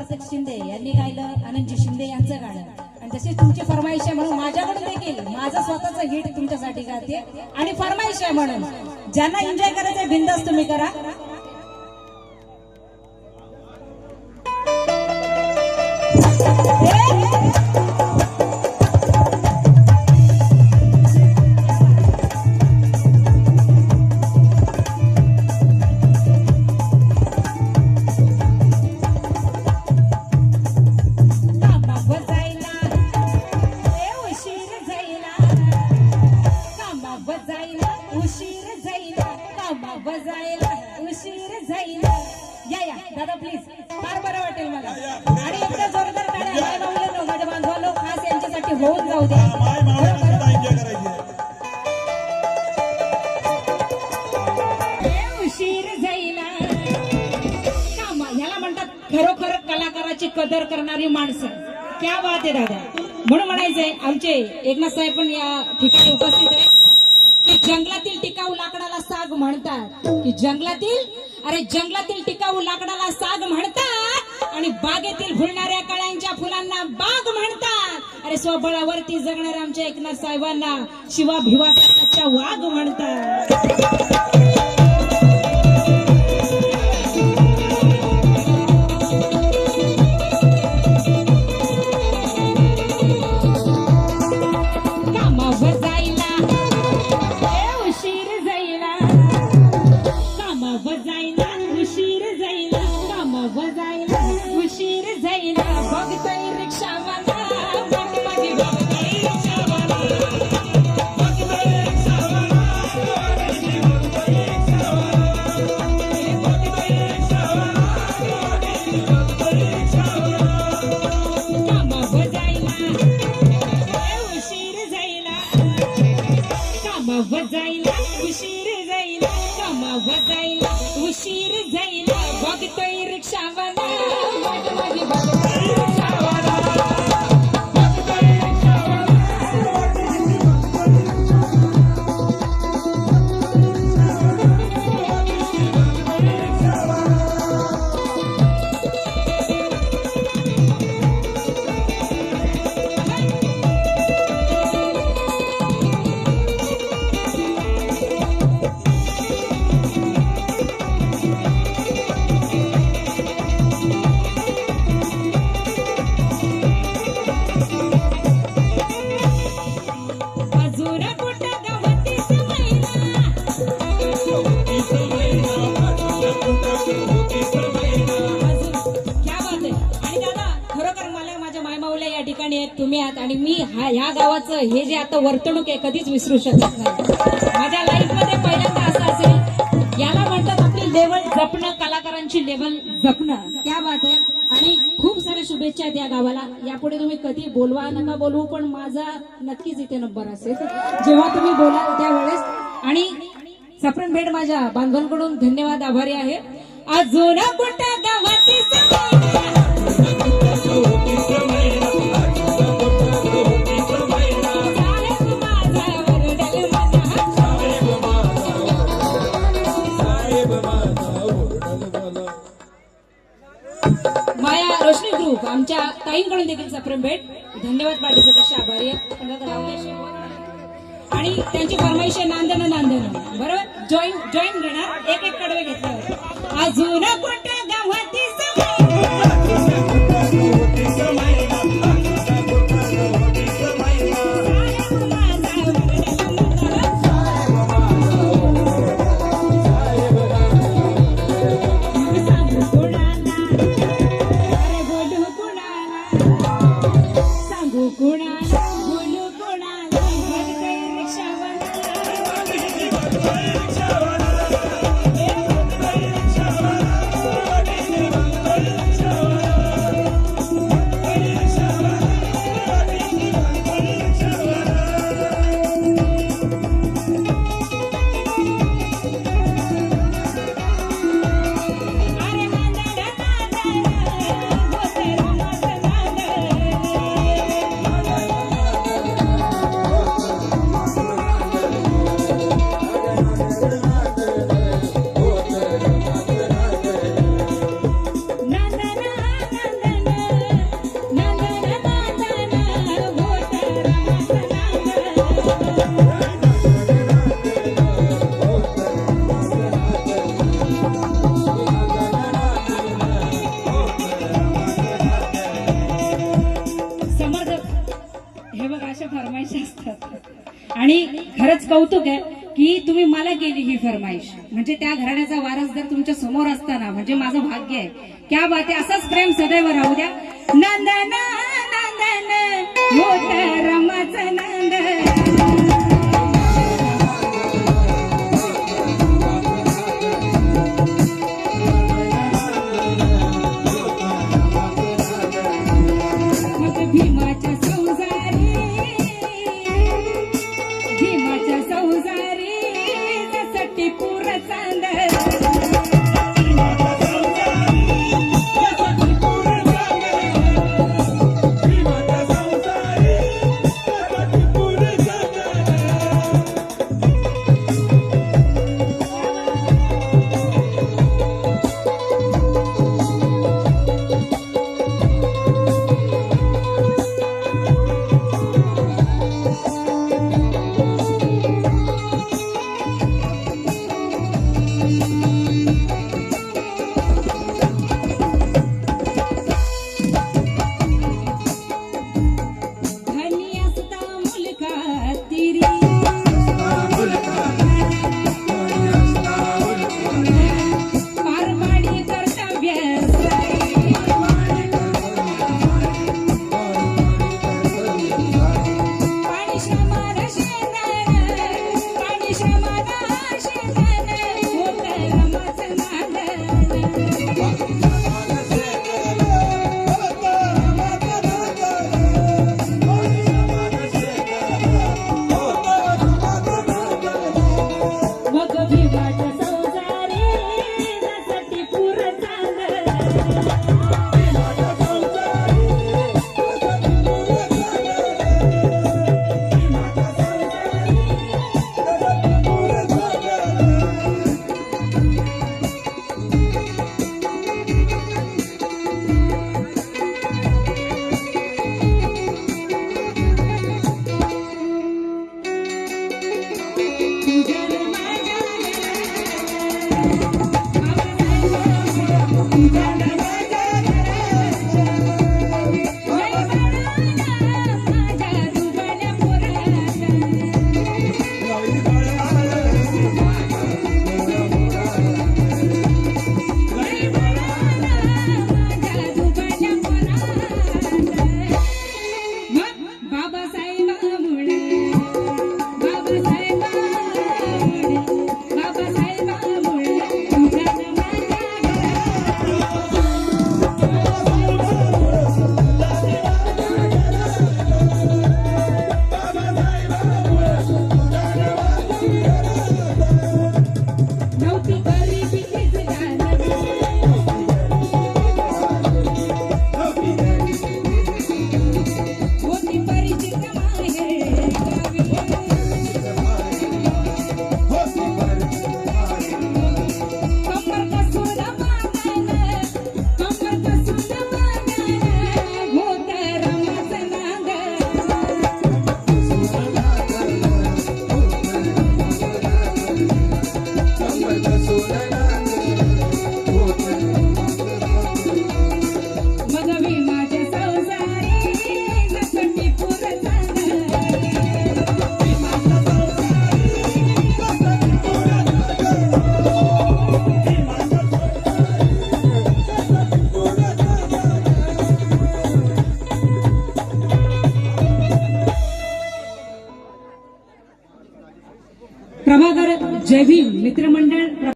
समर्थक शिंदे यांनी गायलं आनंदजी शिंदे यांचं गाणं आणि जशी तुमची फरमाईश आहे म्हणून माझ्याकडून देखील माझं स्वतःचं हिट तुमच्यासाठी गाते आणि फरमाईश आहे म्हणून ज्यांना एन्जॉय करायचं बिंदास तुम्ही करा. दादा प्लीज फार बरं वाटेल मला आणि एकदा जोरदार टाळ्या माय बाबूला माझ्या बांधवांनो खास यांच्यासाठी होऊन जाऊ द्या. उशीर जाईला कामा ह्याला म्हणतात खरोखर कलाकाराची कदर करणारी माणसं. क्या बात आहे दादा. म्हणून म्हणायचंय आमचे एकनाथ साहेब पण या ठिकाणी उपस्थित आहे की जंगलातील टिकाऊ लाकडाला साग म्हणतात की जंगलातील टिकाऊ लाकडाला साग म्हणतात आणि बागेतील फुलणाऱ्या कळ्यांच्या फुलांना बाग म्हणतात. अरे स्वबळावरती जगणाऱ्या आमच्या एकनाथ साहेबांना शिवा भिवाचा वाघ म्हणतात. उशीर जाईल बघतोय रिक्षावाला तुम्ही आहात आणि मी ह्या गावाचं हे जे आता वर्तणूक आहे कधीच विसरू शकत नाही. माझ्या लाईफ मध्ये पहिल्यांदा असं असेल याला म्हणतात आपली लेवल जपणं, कलाकारांची लेवल जपणं. क्या बात आहे. आणि खूप साऱ्या शुभेच्छा आहेत या गावाला. यापुढे तुम्ही कधी बोलवा नका बोलवू पण माझा नक्कीच इथे नंबर असेल जेव्हा तुम्ही बोलाल त्यावेळेस. आणि सप्रेम भेट माझ्या बांधवांकडून धन्यवाद आभारी आहे. अजून कुठं गावाती माया रोशनी ग्रुप आमच्या ताईंकडून देखील सप्रेम भेट धन्यवाद पाठीचं कसे आभारी आहे. आणि त्यांची फरमाईश आहे नांदणं बरोबर जॉईन घेणार एक कडवे घेतल्यावर. अजून कुठं गावाती खरंच कौतुक आहे की तुम्ही मला केली ही फरमाईश. म्हणजे त्या घराण्याचा वारस जर तुमच्या समोर असताना म्हणजे माझं भाग्य आहे. क्या बात आहे. असंच प्रेम सदैव राहू द्या. नंदन नंदन होत रमाचं नंदन. भीमाच्या संसारी जसटी पूर चांद. प्रभाकर जय भीम मित्रमंडळ